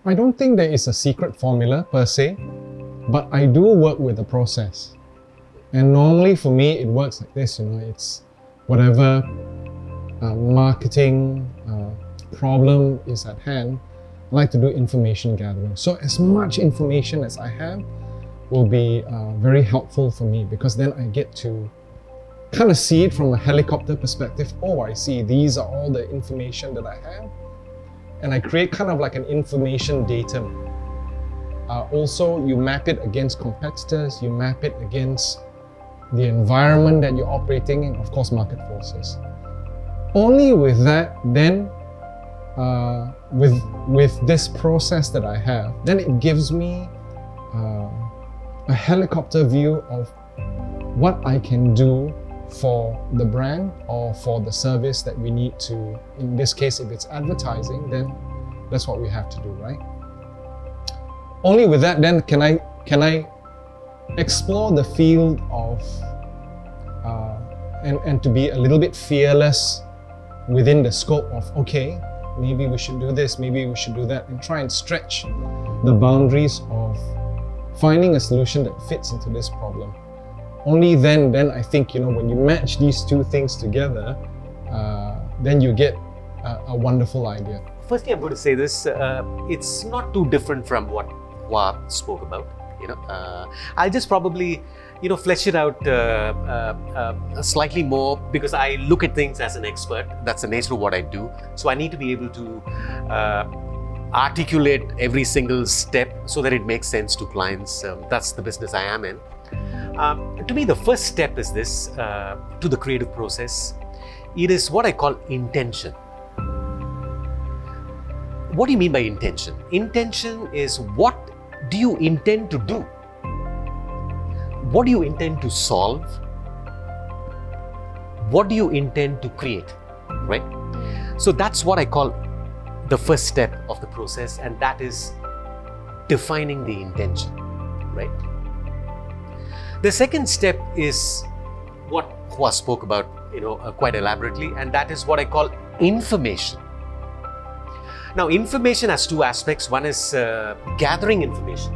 I don't think there is a secret formula per se, but I do work with the process. And normally for me, it works like this, it's whatever marketing problem is at hand, I like to do information gathering. So as much information as I have will be very helpful for me, because then I get to kind of see it from a helicopter perspective. Oh, I see, these are all the information that I have. And I create kind of like an information datum. Also, you map it against competitors, you map it against the environment that you're operating in, of course, market forces. Only with that, then, with this process that I have, then it gives me a helicopter view of what I can do for the brand or for the service that we need to. In this case, if it's advertising, then that's what we have to do, right? Only with that, then can I explore the field of and to be a little bit fearless within the scope of, okay, maybe we should do this, maybe we should do that, and try and stretch the boundaries of finding a solution that fits into this problem. Only then I think, when you match these two things together, then you get a wonderful idea. Firstly, I'm going to say this, it's not too different from what Hua spoke about. I'll just probably, flesh it out slightly more, because I look at things as an expert. That's the nature of what I do. So I need to be able to articulate every single step so that it makes sense to clients. That's the business I am in. To me, the first step is this, to the creative process. It is what I call intention. What do you mean by intention? Intention is, what do you intend to do? What do you intend to solve? What do you intend to create, right? So that's what I call the first step of the process, and that is defining the intention, right? The second step is what Hua spoke about, quite elaborately, and that is what I call information. Now, information has two aspects. One is gathering information,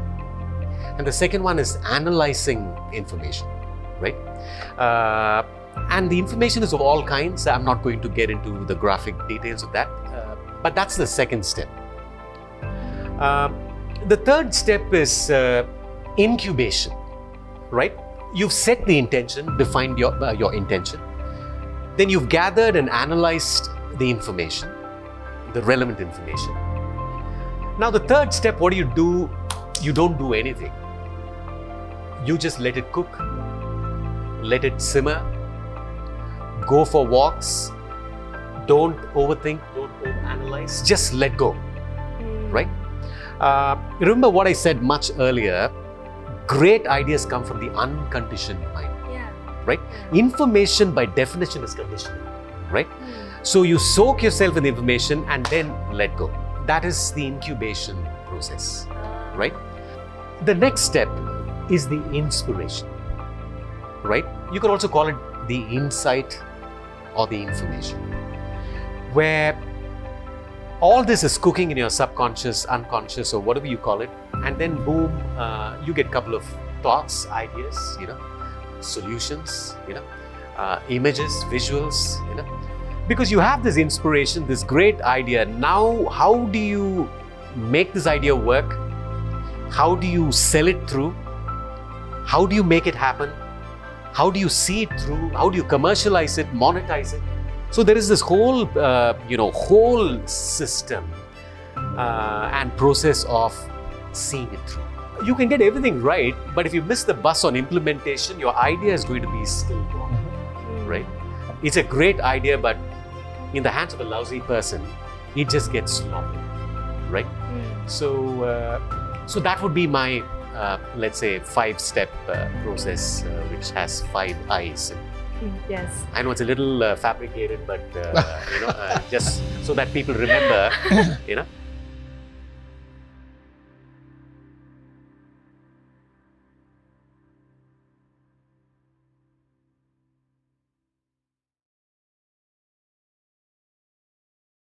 and the second one is analyzing information, right? And the information is of all kinds. I'm not going to get into the graphic details of that, but that's the second step. The third step is incubation, right? You've set the intention, defined your intention. Then you've gathered and analyzed the information, the relevant information. Now, the third step, what do? You don't do anything. You just let it cook, let it simmer, go for walks, don't overthink, don't overanalyze, just let go, right? Remember what I said much earlier, great ideas come from the unconditioned mind, right? Information by definition is conditional, right? So you soak yourself in the information and then let go. That is the incubation process, right? The next step is the inspiration, right? You can also call it the insight or the information, where all this is cooking in your subconscious, unconscious, or whatever you call it, and then boom, you get a couple of thoughts, ideas, solutions, images, visuals, because you have this inspiration, this great idea. Now, how do you make this idea work? How do you sell it through? How do you make it happen? How do you see it through? How do you commercialize it, monetize it? So there is this whole, whole system and process of seeing it through. You can get everything right, but if you miss the bus on implementation, your idea is going to be still wrong, right? It's a great idea, but in the hands of a lousy person, it just gets sloppy, right? So that would be my, let's say, 5-step process, which has 5 I's. Yes. I know it's a little fabricated, but just so that people remember,